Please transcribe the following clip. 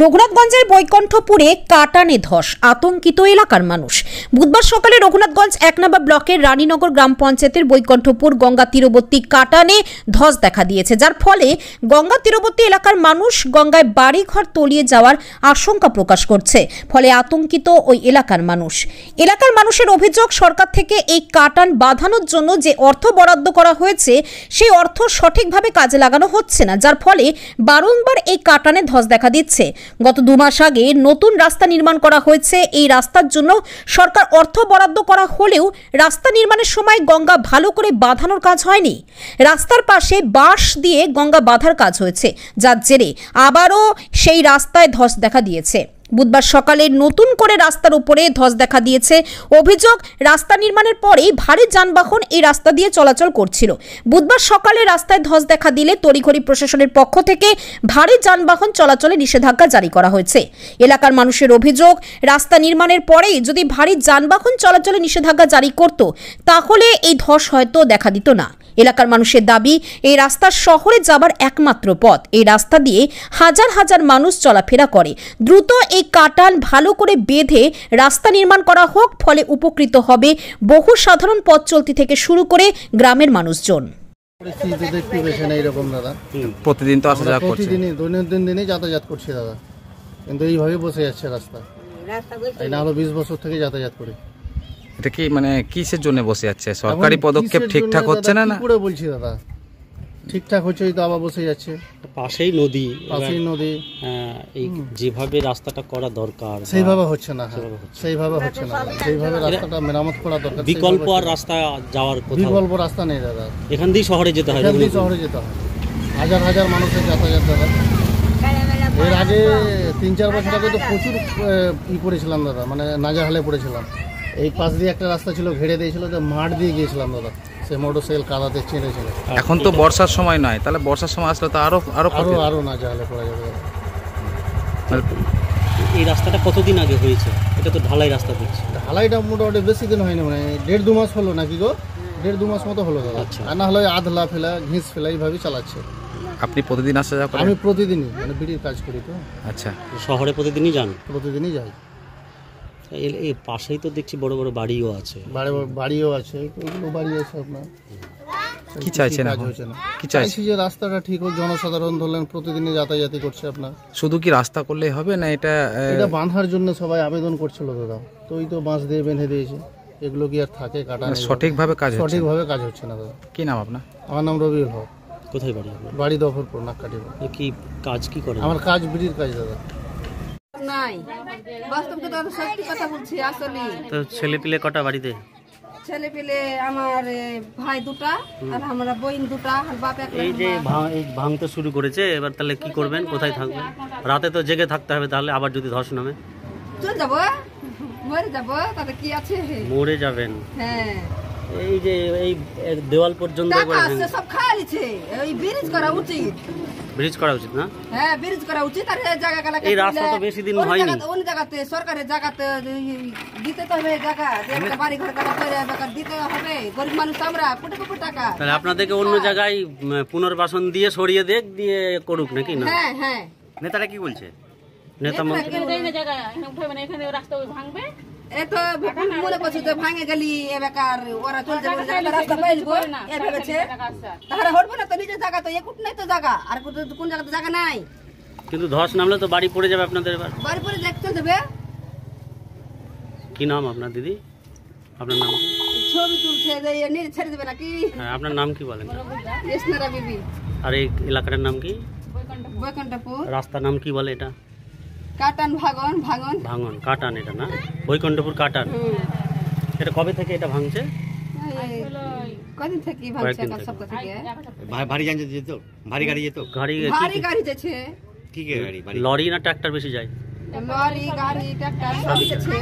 রঘুনাথগঞ্জের বৈকণ্ঠপুরে কাটানে ধস, আতঙ্কিত এলাকার মানুষ। বুধবার সকালে রঘুনাথগঞ্জ ১ নম্বর ব্লকের রানীনগর গ্রাম পঞ্চায়েতের বৈকণ্ঠপুর গঙ্গা তীরবর্তী কাটানে ধস দেখা দিয়েছে, যার ফলে গঙ্গা তীরবর্তী এলাকার মানুষ গঙ্গায় বাড়িঘর তলিয়ে যাওয়ার আশঙ্কা প্রকাশ করছে। ফলে আতঙ্কিত ওই এলাকার মানুষ। এলাকার মানুষের অভিযোগ, সরকার থেকে এই কাটান বাঁধানোর জন্য যে অর্থ বরাদ্দ করা হয়েছে সেই অর্থ সঠিকভাবে কাজে লাগানো হচ্ছে না, যার ফলে বারংবার এই কাটানে ধস দেখা দিচ্ছে। গত 2 মাস আগে নতুন রাস্তা নির্মাণ করা হয়েছে। এই রাস্তার জন্য সরকার অর্থ বরাদ্দ করা হলেও রাস্তা নির্মাণের সময় গঙ্গা ভালো করে বাঁধানোর কাজ হয়নি। রাস্তার পাশে বাঁশ দিয়ে গঙ্গা বাঁধার কাজ হয়েছে, যার জেরে আবারও সেই রাস্তায় ধস দেখা দিয়েছে। বুধবার সকালে নতুন করে রাস্তার উপরে ধস দেখা দিয়েছে। অভিযোগ, রাস্তা নির্মাণের পরেই ভারী যানবাহন এই রাস্তা দিয়ে চলাচল করছিল। বুধবার সকালে রাস্তায় ধস দেখা দিলে তড়িঘড়ি প্রশাসনের পক্ষ থেকে ভারী যানবাহন চলাচলে নিষেধাজ্ঞা জারি করা হয়েছে। এলাকার মানুষের অভিযোগ, রাস্তা নির্মাণের পরেই যদি ভারী যানবাহন চলাচলে নিষেধাজ্ঞা জারি করত তাহলে এই ধস হয়তো দেখা দিত না। এলাকার মানুষের দাবি, এই রাস্তা শহরে যাবার একমাত্র পথ। এই রাস্তা দিয়ে হাজার হাজার মানুষ চলাফেরা করে। দ্রুত এই কাটান ভালো করে বেঁধে রাস্তা নির্মাণ করা হোক, ফলে উপকৃত হবে বহু সাধারণ পথ চলতি থেকে শুরু করে গ্রামের মানুষজন। প্রতিদিন তো আসা যাওয়া করছে, দৈনন্দিন দিনে যাতায়াত করছি দাদা, কিন্তু এইভাবে বসে যাচ্ছে রাস্তা। এই না হলো 20 বছর থেকে যাতায়াত করি। এটা কি মানে কিসের জন্য বসে যাচ্ছে? সরকারি পদক্ষেপ ঠিকঠাক হচ্ছে না? পুরো বলছি দাদা, ঠিকঠাক হচ্ছে তো আবার বসে যাচ্ছে। পাশেই নদী, এই যেভাবে রাস্তাটা করা দরকার সেইভাবে হচ্ছে না। সেইভাবে হচ্ছে না, সেইভাবে রাস্তাটা মেরামত করা দরকার। বিকল্প আর রাস্তা যাওয়ার বিকল্প রাস্তা নেই দাদা। এখান দিয়ে শহরে যেতে হয়, শহরে যেতে হয়। হাজার হাজার মানুষের যাতায়াত দাদা। এর আগে 3-4 বছর আগে তো প্রচুর করেছিলাম দাদা, মানে নাজাহালে পড়েছিলাম। এই পাশ দিয়ে একটা রাস্তা ছিল, ঘেরে দিয়েছিল, মাঠ দিয়ে গিয়েছিলাম দাদা। সে মোটরসাইকেল কাদাতে ছেড়েছিল। এখন তো বর্ষার সময় নয়, তাহলে বর্ষার সময় আসলে তো আরো নাজাহালে পড়া যাবে। এই রাস্তাটা কতদিন আগে হয়েছে? এটা তো ঢালাই রাস্তা দেখছি। ঢালাইটা মোটামুটি বেশি দিন হয়নি, মানে 1.5-2 মাস হলো নাকি গো? 1.5-2 মাস মতো হলো দাদা। আর না হলে আধলা ফেলা, ঘিস ফেলা এইভাবে চালাচ্ছে। আপনি প্রতিদিন আসা যাওয়া করেন? আমি প্রতিদিনই, মানে বিড়ির কাজ করি তো। আচ্ছা, শহরে প্রতিদিনই যান? প্রতিদিনই যাই। এই পাশেই তো দেখছি বড় বড় বাড়িও আছে। বাড়িও আছে, ওইগুলো বাড়ি আছে আপনার। কি চাইছেন? কি চাইছি যে রাস্তাটা ঠিক হোক, জনসাধারণ ধরলেন প্রতিদিনই যাতায়াত করছে আপনার। শুধু কি রাস্তা করলেই হবে না? এটা বাঁধার জন্য সবাই আবেদন করছিল দাদা, তো ওই তো বাঁশ দিয়ে বেঁধে দিয়েছে। এগুলো কি আর থাকে কাটা? সঠিকভাবে কাজ হচ্ছে না দাদা। কি নাম আপনার? আমার নাম রবিউল হক। কোথায় বাড়ি? বাড়ি দফরপুর, নাককাটি। কি কাজ কি করে? আমার কাজ বিড়ির কাজ দাদা। নাই, বাস্তব সত্যি কথা বলছি। আসলে তো ছেলে পিলে কটা বাড়িতে? ছেলে পেলে আমার ভাই 2টা আর আমরা বোন 2টা আর বাপ একটা। এই যে ভাঙতে শুরু করেছে, এবার তাহলে কি করবেন? কোথায় থাকবেন? রাতে তো জেগে থাকতে হবে, তাহলে আবার যদি ধস নামে চল যাবো, মরে যাবো, তাতে কি আছে? মরে যাবেন? হ্যাঁ। এই যে এই দেওয়াল পর্যন্ত সব খাইছে। এই ব্রিজ করা উচিত। ব্রিজ করা উচিত না? হ্যাঁ, ব্রিজ করা উচিত। আর এই জায়গা এই রাস্তা তো বেশি দিন হয়নি। অন্য জায়গাতে সরকারের জায়গাতে দিতে তো হবে জায়গা, একটা বাড়ি ঘর কাটা করে দিতে হবে। গরিব মানুষ আমরা, কোটি কোটি টাকা। তাহলে আপনাদেরকে অন্য জায়গায় পুনর্বাসন দিয়ে সরিয়ে দিয়ে করুক নাকি? না, হ্যাঁ হ্যাঁ। নেতারা কি বলছে? নেতা মন্ত্রী ভাঙবে, এত মনে করছে যে ভাঙে গেলি বেকার, ওরা চলে যাবে, রাস্তা পাইলবো এ ভেবেছে। তাহলে হটবো না তো, নিজের জায়গা তো একুট নাই তো জায়গা, আর কোন জায়গাতে জায়গা নাই। কিন্তু ধস নামলে তো বাড়ি পড়ে যাবে আপনাদের। এবার বাড়ি পড়ে চলে যাবে। কি নাম আপনার দিদি? আপনার নাম? ছবি তুলছে ছেড়ে দেবে নাকি? হ্যাঁ, আপনার নাম কি বলেন? ইসনারা বিবি। আর এই এলাকাটার নাম কি? বৈকণ্ঠপুর। রাস্তার নাম কি বলে এটা? কাটান ভাঙন। ভাঙন কাটান, এটা না? বৈকণ্ঠপুর কাটান। এটা কবে থেকে এটা ভাঙছে? কদিন থেকে ভাঙছে? সপ্তাহ থেকে। ভারী গাড়ি যেত? ভারী গাড়ি যেছে। কি গাড়ি? লরি না ট্রাক্টর বেশি যায়? লরি, গাড়ি, ট্রাক্টর সব যেছে।